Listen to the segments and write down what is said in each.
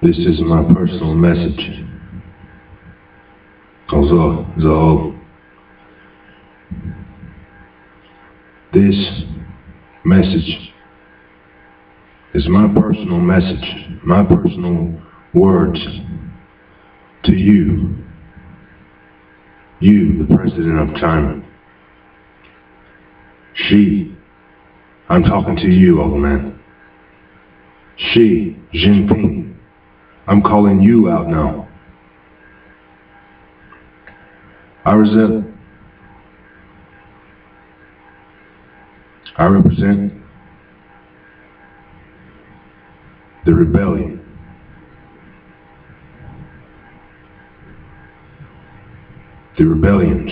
This is my personal message. So, this message is my personal message, my personal words to you, the President of China. I'm talking to you, old man. Jinping, I'm calling you out now. I represent the rebellion. The rebellion,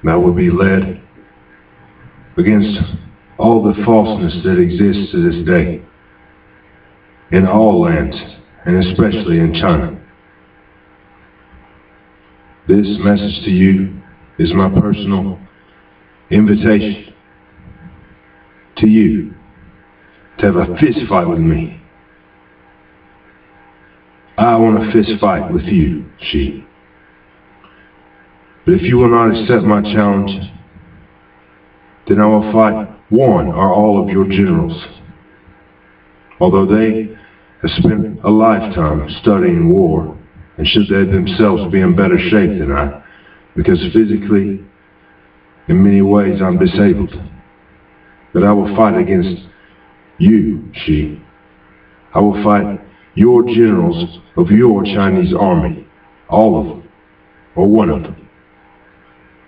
that will be led against all the falseness that exists to this day in all lands, and especially in China. This message to you is my personal invitation to you to have a fist fight with me. I want a fist fight with you, But if you will not accept my challenge, then I will fight one or all of your generals. Although they have spent a lifetime studying war, and should they themselves be in better shape than I, because physically, in many ways, I'm disabled. But I will fight against you, I will fight your generals of your Chinese army, all of them, or one of them.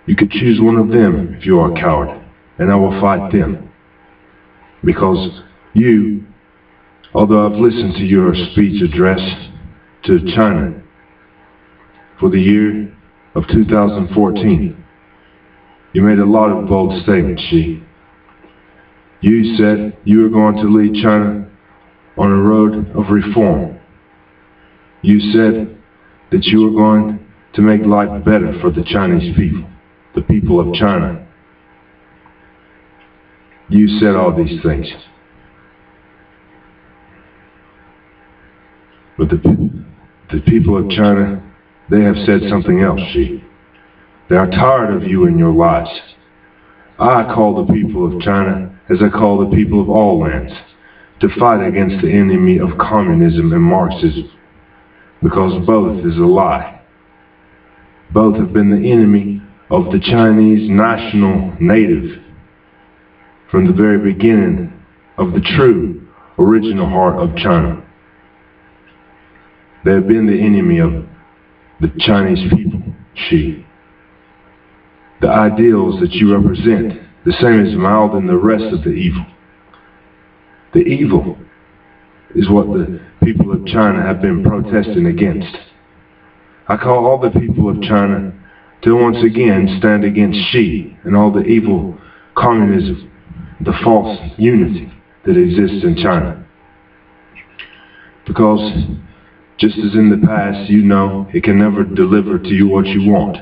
You could choose one of them if you are a coward, and I will fight them. Because you, although I've listened to your speech address to China for the year of 2014, you made a lot of bold statements, You said you were going to lead China on a road of reform. You said that you were going to make life better for the Chinese people, the people of China. You said all these things. But the people of China, they have said something else, They are tired of you and your lies. I call the people of China, as I call the people of all lands, to fight against the enemy of communism and Marxism, because both is a lie. Both have been the enemy of the Chinese national native from the very beginning of the true original heart of China. They have been the enemy of the Chinese people, The ideals that you represent, the same as mild than the rest of the evil. The evil is what the people of China have been protesting against. I call all the people of China to once again stand against and all the evil communism, the false unity that exists in China. Because just as in the past, it can never deliver to you what you want.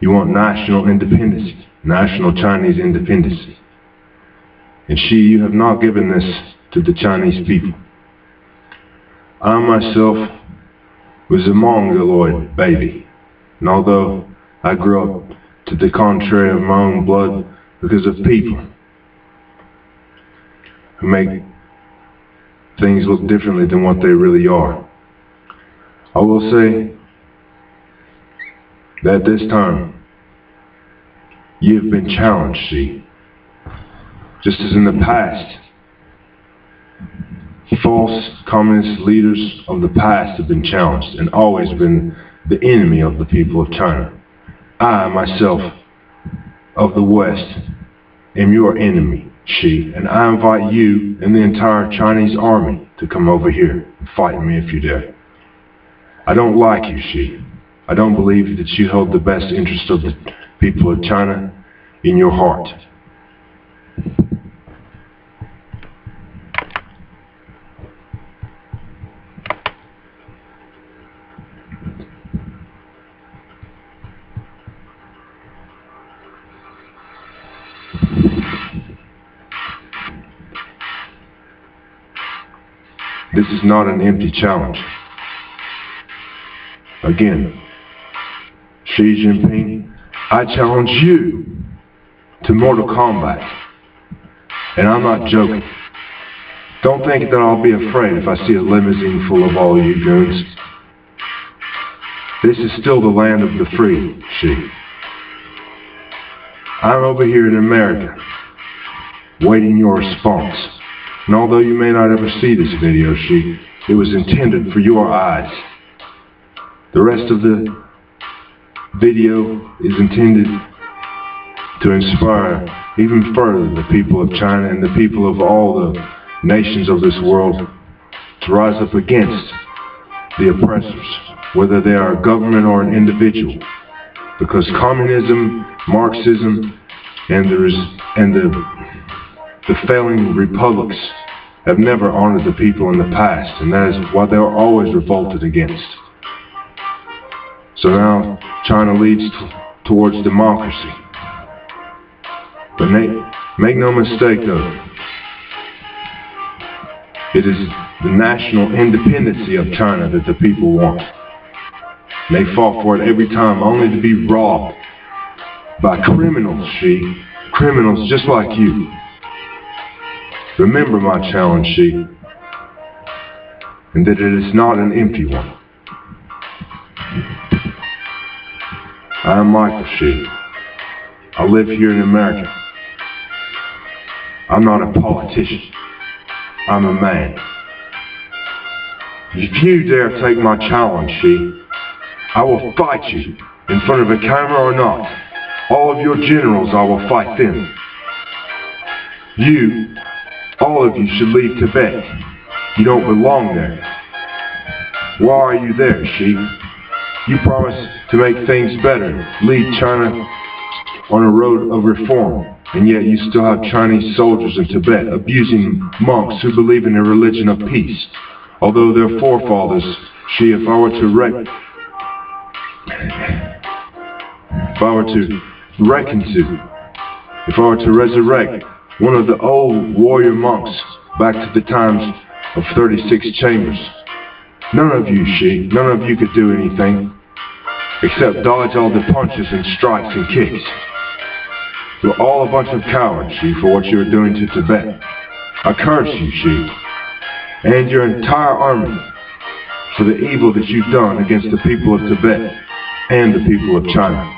You want national independence, national Chinese independence. And you have not given this to the Chinese people. I myself was a Mongoloid baby, and although I grew up to the contrary of my own blood because of people who make things look differently than what they really are, I will say that this time you have been challenged, just as in the past. False communist leaders of the past have been challenged and always been the enemy of the people of China. I, myself, of the West, am your enemy, and I invite you and the entire Chinese army to come over here and fight me if you dare. I don't like you, I don't believe that you hold the best interest of the people of China in your heart. This is not an empty challenge. Again, Xi Jinping, I challenge you to mortal combat. And I'm not joking. Don't think that I'll be afraid if I see a limousine full of all you goons. This is still the land of the free, Xi. I'm over here in America, waiting your response. And although you may not ever see this video, Xi, it was intended for your eyes. The rest of the video is intended to inspire even further the people of China and the people of all the nations of this world to rise up against the oppressors, whether they are a government or an individual. Because communism, Marxism, and the failing republics have never honored the people in the past, and that is what they were always revolted against. So now China leads towards democracy. But make no mistake though, it is the national independency of China that the people want. And they fought for it every time, only to be robbed by criminals, Xi. Criminals just like you. Remember my challenge, Xi, and that it is not an empty one. I am Michael, Xi. I live here in America. I'm not a politician. I'm a man. If you dare take my challenge, Xi, I will fight you, in front of a camera or not. All of your generals, I will fight them. You, all of you, should leave Tibet. You don't belong there. Why are you there, Xi? You promised to make things better, lead China on a road of reform, and yet you still have Chinese soldiers in Tibet abusing monks who believe in a religion of peace. Although their forefathers, Xi, if I were to resurrect one of the old warrior monks back to the times of 36 chambers, none of you, Xi, none of you could do anything except dodge all the punches and strikes and kicks. You're all a bunch of cowards, Xi, for what you are doing to Tibet. I curse you, Xi, and your entire army for the evil that you've done against the people of Tibet and the people of China.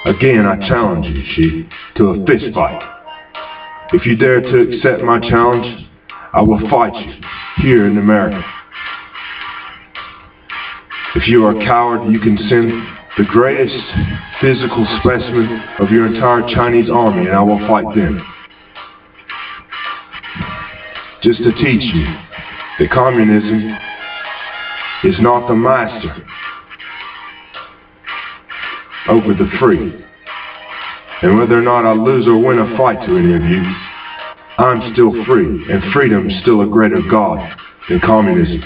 Again, I challenge you, Xi, to a fist fight. If you dare to accept my challenge, I will fight you here in America. If you are a coward, you can send the greatest physical specimen of your entire Chinese army, and I will fight them. Just to teach you that communism is not the master over the free. And whether or not I lose or win a fight to any of you, I'm still free, and freedom is still a greater God than communism.